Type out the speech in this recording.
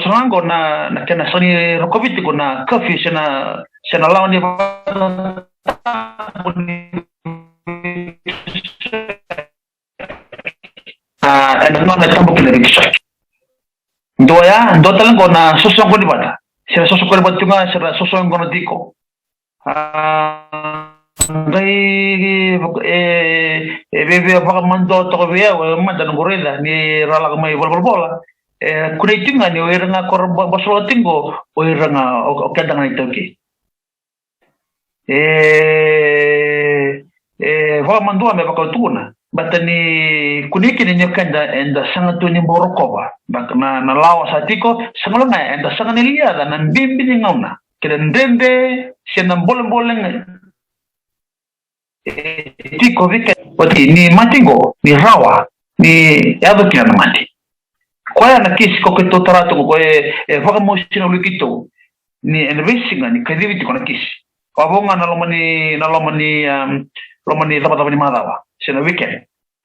sangango na kena sani rokoviti ko na coffee sena lawan ni no na tambo kile rikisha ndo talang ko na sosong ko ni bata sira sosong ko ni bata nga sira sosong ko na diko bebe apa mando to via manda ngorela ni rala mai bola kunai tinga ni oiranga kor boslo tingo oiranga okadanga itoki va mando me bakatuna batani kuniki ni nyokanda enda sangatu ni borokova bakna na lawa satiko sangalona enda sanganilia da nan bimbi ni ngauna keden dende senam bolen tiko vike wati ni matingo ni rawa ni yado kina na mati kwa na kisi ko keto tarato ko vaka moshino likito ni envesinga ni kadiviti kona kisi wabonga na lomani lomani lomani madawa sena weekend